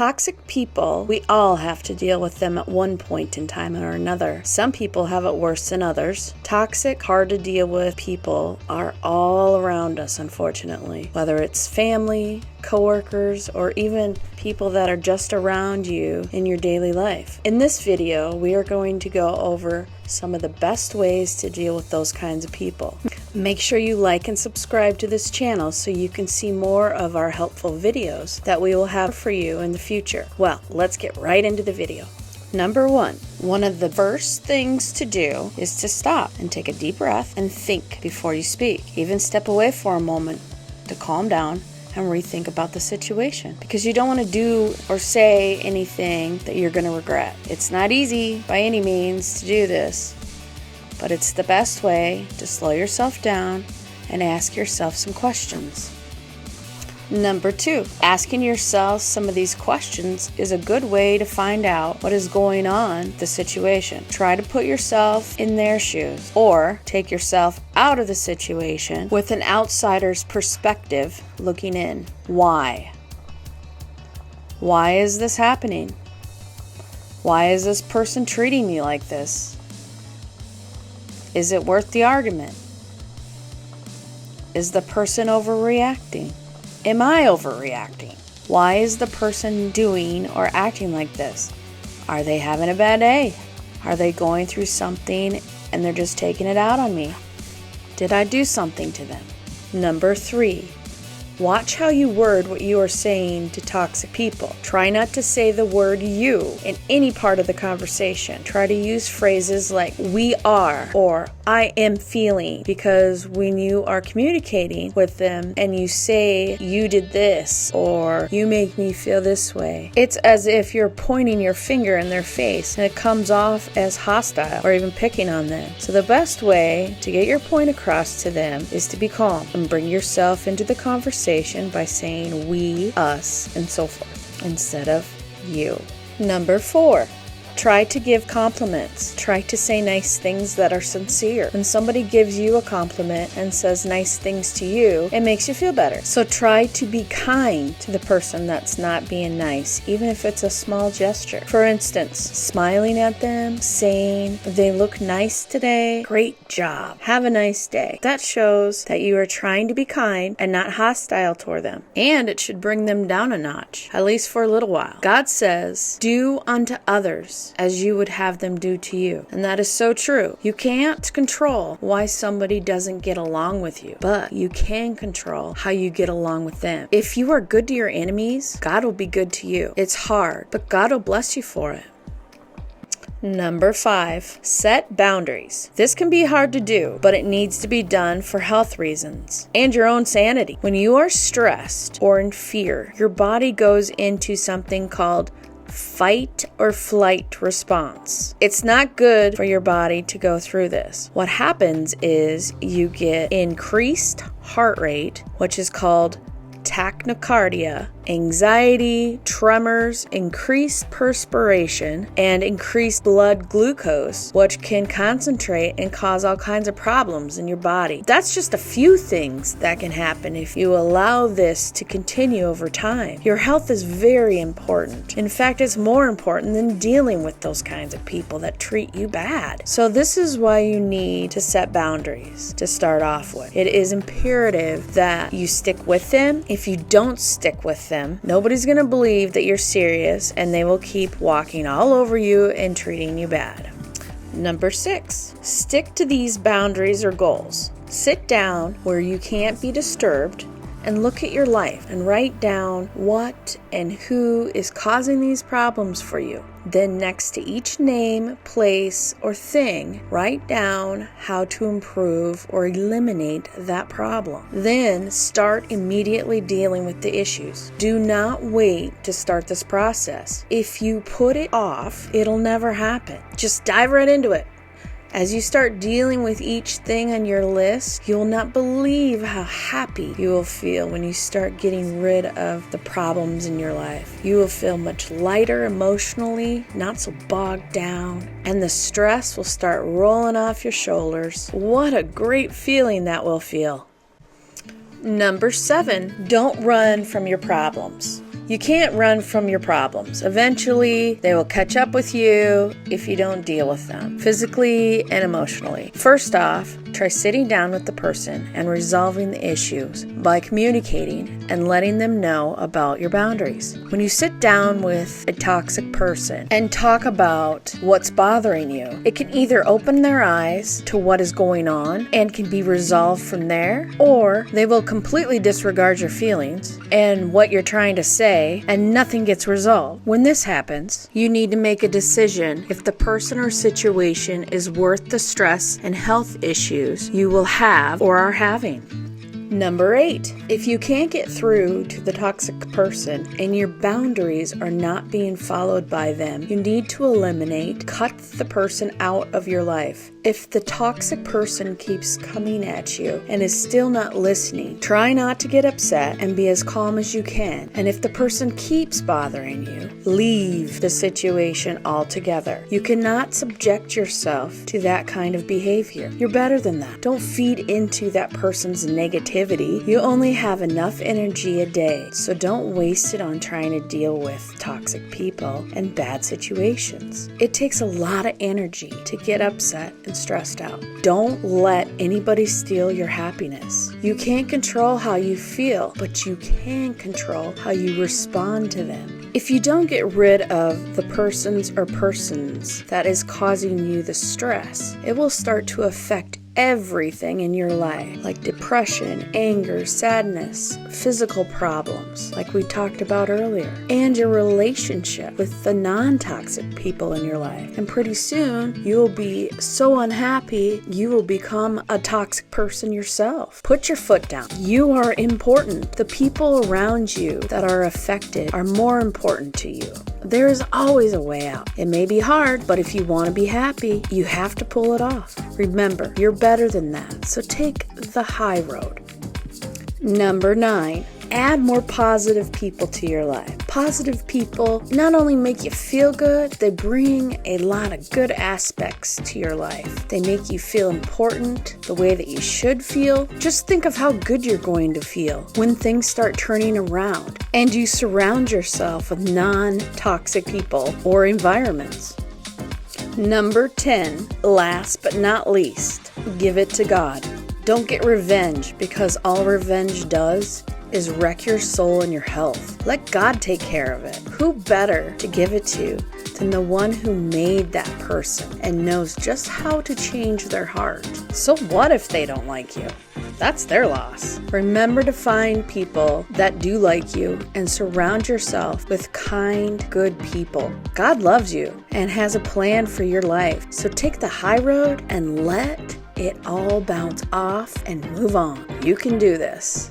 Toxic people, we all have to deal with them at one point in time or another. Some people have it worse than others. Toxic, hard to deal with people are all around us, unfortunately. Whether it's family, coworkers, or even people that are just around you in your daily life. In this video, we are going to go over some of the best ways to deal with those kinds of people. Make sure you like and subscribe to this channel so you can see more of our helpful videos that we will have for you in the future. Well, let's get right into the video. Number one of the first things to do is to stop and take a deep breath and think before you speak. Even step away for a moment to calm down and rethink about the situation, because you don't want to do or say anything that you're going to regret. It's not easy by any means to do this, but it's the best way to slow yourself down and ask yourself some questions. Number two, asking yourself some of these questions is a good way to find out what is going on in the situation. Try to put yourself in their shoes, or take yourself out of the situation with an outsider's perspective looking in. Why? Why is this happening? Why is this person treating me like this? Is it worth the argument? Is the person overreacting? Am I overreacting? Why is the person doing or acting like this? Are they having a bad day? Are they going through something and they're just taking it out on me? Did I do something to them? Number three, watch how you word what you are saying to toxic people. Try not to say the word you in any part of the conversation. Try to use phrases like we are or I am feeling, because when you are communicating with them and you say you did this or you make me feel this way, it's as if you're pointing your finger in their face, and it comes off as hostile or even picking on them. So the best way to get your point across to them is to be calm and bring yourself into the conversation by saying we, us, and so forth instead of you. Number four, try to give compliments. Try to say nice things that are sincere. When somebody gives you a compliment and says nice things to you, it makes you feel better. So try to be kind to the person that's not being nice, even if it's a small gesture. For instance, smiling at them, saying, they look nice today, great job, have a nice day. That shows that you are trying to be kind and not hostile toward them. And it should bring them down a notch, at least for a little while. God says, do unto others as you would have them do to you. And that is so true. You can't control why somebody doesn't get along with you, but you can control how you get along with them. If you are good to your enemies, God will be good to you. It's hard, but God will bless you for it. Number five, set boundaries. This can be hard to do, but it needs to be done for health reasons and your own sanity. When you are stressed or in fear, your body goes into something called fight or flight response. It's not good for your body to go through this. What happens is you get increased heart rate, which is called tachycardia, anxiety, tremors, increased perspiration, and increased blood glucose, which can concentrate and cause all kinds of problems in your body. That's just a few things that can happen if you allow this to continue over time. Your health is very important. In fact, it's more important than dealing with those kinds of people that treat you bad. So this is why you need to set boundaries to start off with. It is imperative that you stick with them. If you don't stick with them, nobody's going to believe that you're serious, and they will keep walking all over you and treating you bad. Number six, stick to these boundaries or goals. Sit down where you can't be disturbed and look at your life and write down what and who is causing these problems for you. Then next to each name, place, or thing, write down how to improve or eliminate that problem. Then start immediately dealing with the issues. Do not wait to start this process. If you put it off, it'll never happen. Just dive right into it. As you start dealing with each thing on your list, you will not believe how happy you will feel when you start getting rid of the problems in your life. You will feel much lighter emotionally, not so bogged down, and the stress will start rolling off your shoulders. What a great feeling that will feel. Number 7, don't run from your problems. You can't run from your problems. Eventually, they will catch up with you if you don't deal with them, physically and emotionally. First off, try sitting down with the person and resolving the issues by communicating and letting them know about your boundaries. When you sit down with a toxic person and talk about what's bothering you, it can either open their eyes to what is going on and can be resolved from there, or they will completely disregard your feelings and what you're trying to say, and nothing gets resolved. When this happens, you need to make a decision if the person or situation is worth the stress and health issues you will have or are having. Number 8, if you can't get through to the toxic person and your boundaries are not being followed by them, you need to cut the person out of your life. If the toxic person keeps coming at you and is still not listening, try not to get upset and be as calm as you can. And if the person keeps bothering you, leave the situation altogether. You cannot subject yourself to that kind of behavior. You're better than that. Don't feed into that person's negativity. You only have enough energy a day, so don't waste it on trying to deal with toxic people and bad situations. It takes a lot of energy to get upset and stressed out. Don't let anybody steal your happiness. You can't control how you feel, but you can control how you respond to them. If you don't get rid of the persons that is causing you the stress, it will start to affect everything in your life, like depression, anger, sadness, physical problems, like we talked about earlier, and your relationship with the non-toxic people in your life. And pretty soon, you will be so unhappy, you will become a toxic person yourself. Put your foot down. You are important. The people around you that are affected are more important to you. There is always a way out. It may be hard, but if you want to be happy, you have to pull it off. Remember, you're better than that, so take the high road. Number 9, add more positive people to your life. Positive people not only make you feel good, they bring a lot of good aspects to your life. They make you feel important the way that you should feel. Just think of how good you're going to feel when things start turning around and you surround yourself with non-toxic people or environments. Number 10, last but not least, give it to God. Don't get revenge, because all revenge does is wreck your soul and your health. Let God take care of it. Who better to give it to than the one who made that person and knows just how to change their heart? So what if they don't like you? That's their loss. Remember to find people that do like you and surround yourself with kind, good people. God loves you and has a plan for your life. So take the high road and let it all bounce off and move on. You can do this.